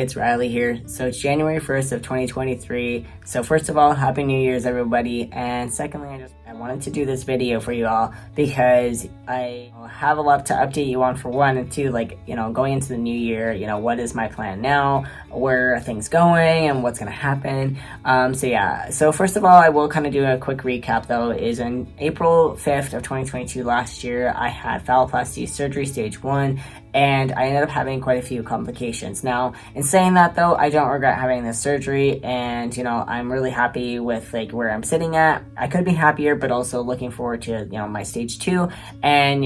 it's Riley here. So it's January 1st of 2023. So first of all, Happy New Year's everybody. And secondly, I wanted to do this video for you all because I have a lot to update you on for one, and two, going into the new year, what is my plan now, where are things going, and what's going to happen. So first of all, I will kind of do a quick recap though, is in April 5th of 2022 last year, I had phalloplasty surgery stage 1, and I ended up having quite a few complications. Now, in saying that though, I don't regret having this surgery, and I'm really happy with where I'm sitting at. I could be happier, but also looking forward to my stage 2, and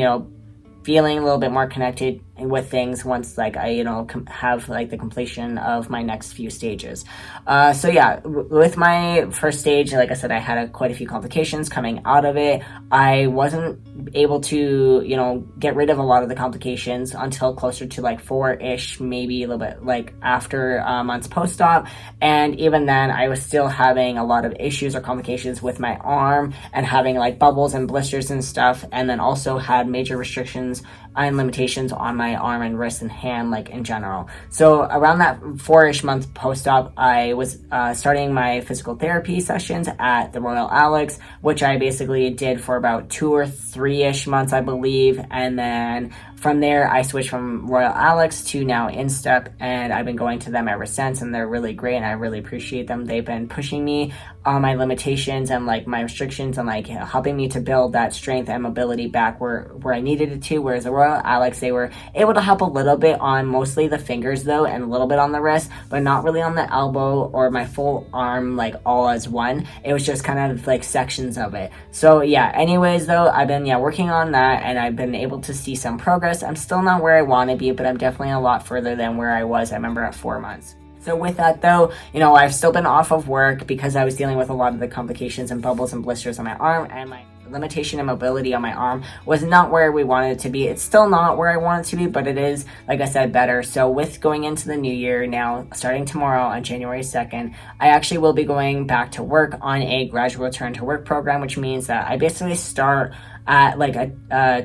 feeling a little bit more connected with things once I have the completion of my next few stages. With my first stage, like I said, I had quite a few complications coming out of it. I wasn't able to get rid of a lot of the complications until closer to 4-ish, maybe a little bit after months post-op, and even then I was still having a lot of issues or complications with my arm and having bubbles and blisters and stuff, and then also had major restrictions and limitations on my arm and wrist and hand in general. So around that 4-ish month post-op, I was starting my physical therapy sessions at the Royal Alex, which I basically did for about 2 or 3-ish months, I believe, and then from there I switched from Royal Alex to now InStep, and I've been going to them ever since, and they're really great and I really appreciate them. They've been pushing me on my limitations and my restrictions, and helping me to build that strength and mobility back where I needed it to, whereas the Royal Alex, they were able to help a little bit on mostly the fingers though, and a little bit on the wrist, but not really on the elbow or my full arm all as one. It was just kind of sections of it. So yeah, anyways though, I've been working on that, and I've been able to see some progress. I'm still not where I want to be, but I'm definitely a lot further than where I was, I remember, at 4 months. So with that though, I've still been off of work because I was dealing with a lot of the complications and bubbles and blisters on my arm, and my limitation and mobility on my arm was not where we wanted it to be. It's still not where I want it to be, but it is, like I said, better. So with going into the new year now, starting tomorrow on January 2nd, I actually will be going back to work on a gradual return to work program, which means that I basically start at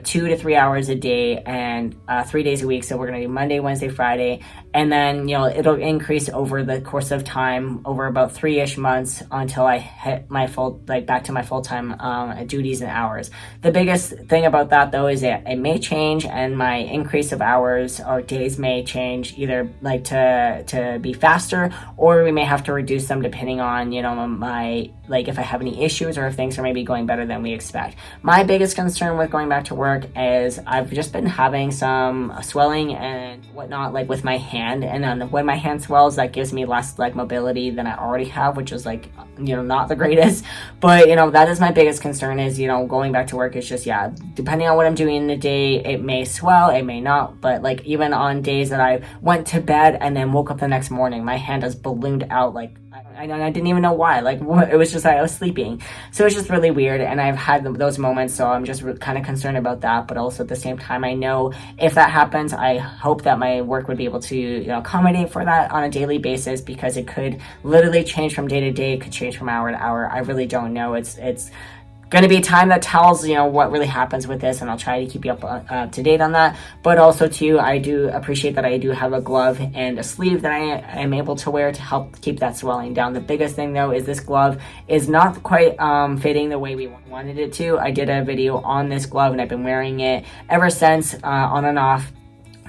2 to 3 hours a day and 3 days a week. So we're going to do Monday, Wednesday, Friday, and then it'll increase over the course of time, over about 3-ish months, until I hit my back to my full-time duties and hours. The biggest thing about that though is that it may change, and my increase of hours or days may change, either to be faster, or we may have to reduce them depending on my if I have any issues or if things are maybe going better than we expect. My biggest concern with going back to work is I've just been having some swelling and whatnot with my hand, and then when my hand swells, that gives me less mobility than I already have, which is not the greatest. But that is my biggest concern, is going back to work is just, depending on what I'm doing in the day, it may swell, it may not, but even on days that I went to bed and then woke up the next morning, my hand has ballooned out I didn't even know why. It was just I was sleeping. So it's just really weird, and I've had those moments, so I'm just kind of concerned about that. But also at the same time, I know if that happens, I hope that my work would be able to accommodate for that on a daily basis, because it could literally change from day to day. It could change from hour to hour. I really don't know. It's going to be time that tells what really happens with this, and I'll try to keep you up to date on that. But also too, I do appreciate that I do have a glove and a sleeve that I am able to wear to help keep that swelling down. The biggest thing though is this glove is not quite fitting the way we wanted it to. I did a video on this glove, and I've been wearing it ever since, on and off.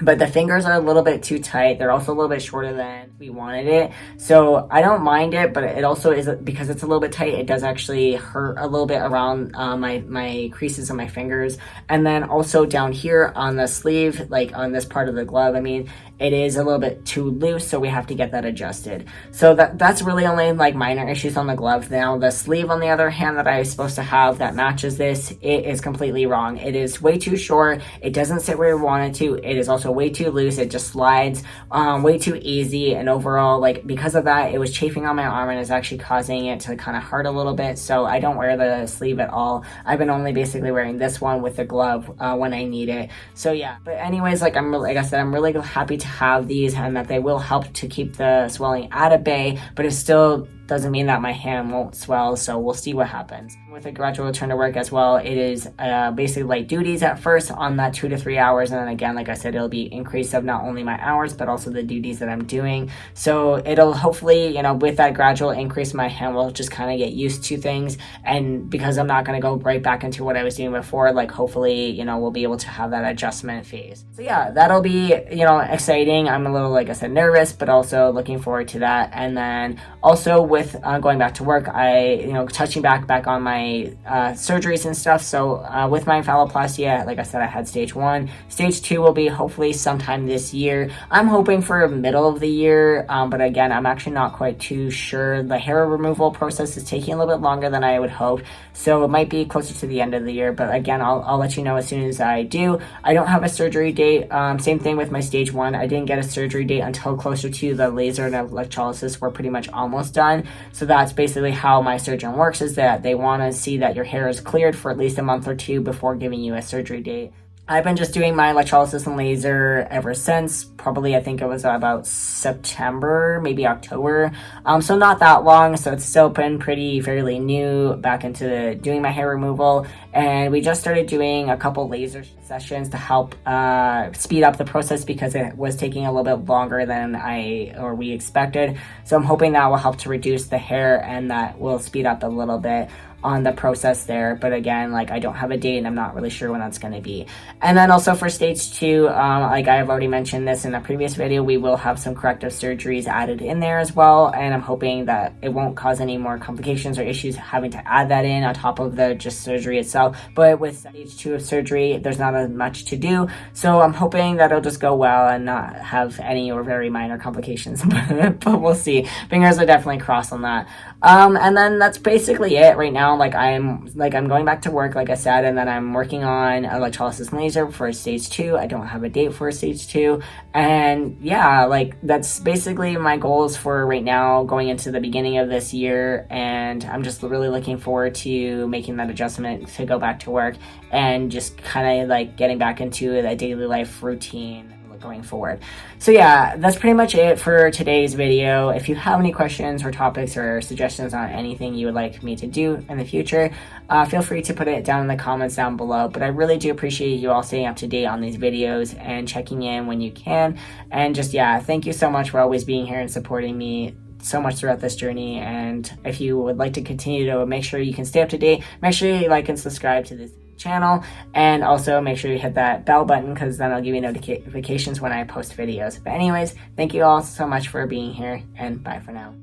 But the fingers are a little bit too tight. They're also a little bit shorter than we wanted it. So I don't mind it, but it also is, because it's a little bit tight, it does actually hurt a little bit around my creases on my fingers. And then also down here on the sleeve, on this part of the glove, it is a little bit too loose, so we have to get that adjusted. So that's really only minor issues on the glove. Now the sleeve, on the other hand, that I was supposed to have that matches this, it is completely wrong. It is way too short. It doesn't sit where we want it to. It is also way too loose. It just slides way too easy, and overall, because of that, it was chafing on my arm, and is actually causing it to kind of hurt a little bit. So I don't wear the sleeve at all. I've been only basically wearing this one with the glove when I need it. So yeah, but anyways, like I said, I'm really happy to have these, and that they will help to keep the swelling at bay, but it still doesn't mean that my hand won't swell, so we'll see what happens. With a gradual return to work as well, it is basically light duties at first on that 2 to 3 hours, and then again, like I said, it'll be increase of not only my hours but also the duties that I'm doing. So it'll hopefully, with that gradual increase, my hand will just kind of get used to things, and because I'm not going to go right back into what I was doing before, like hopefully, we'll be able to have that adjustment phase. So yeah, that'll be, exciting. I'm a little, like I said, nervous, but also looking forward to that. And then also with going back to work, I, touching back on my surgeries and stuff. So with my phalloplasty, like I said, I had stage 1. Stage 2 will be hopefully sometime this year. I'm hoping for middle of the year, but again, I'm actually not quite too sure. The hair removal process is taking a little bit longer than I would hope, so it might be closer to the end of the year, but again, I'll let you know as soon as I do. I don't have a surgery date. Same thing with my stage 1. I didn't get a surgery date until closer to the laser and electrolysis. We're pretty much almost done. So that's basically how my surgeon works, is that they want to see that your hair is cleared for at least a month or 2 before giving you a surgery date. I've been just doing my electrolysis and laser ever since, probably I think it was about September, maybe October. So not that long, so it's still been fairly new back into doing my hair removal. And we just started doing a couple laser sessions to help speed up the process because it was taking a little bit longer than we expected. So I'm hoping that will help to reduce the hair and that will speed up a little bit on the process there. But again, like I don't have a date and I'm not really sure when that's going to be. And then also for stage 2, like I have already mentioned this in a previous video, we will have some corrective surgeries added in there as well. And I'm hoping that it won't cause any more complications or issues having to add that in on top of the just surgery itself. But with stage 2 of surgery, there's not as much to do. So I'm hoping that it'll just go well and not have any or very minor complications, but we'll see. Fingers are definitely crossed on that. And then that's basically it right now. I'm going back to work, like I said, and then I'm working on electrolysis and laser for stage 2. I don't have a date for stage 2. And yeah, that's basically my goals for right now going into the beginning of this year. And I'm just really looking forward to making that adjustment to go back to work and just kind of getting back into a daily life routine going forward. So yeah, that's pretty much it for today's video. If you have any questions or topics or suggestions on anything you would like me to do in the future, feel free to put it down in the comments down below. But I really do appreciate you all staying up to date on these videos and checking in when you can. And just, yeah, thank you so much for always being here and supporting me so much throughout this journey. And if you would like to continue to make sure you can stay up to date, make sure you like and subscribe to this channel, and also make sure you hit that bell button because then I'll give you notifications when I post videos. But anyways, thank you all so much for being here, and bye for now.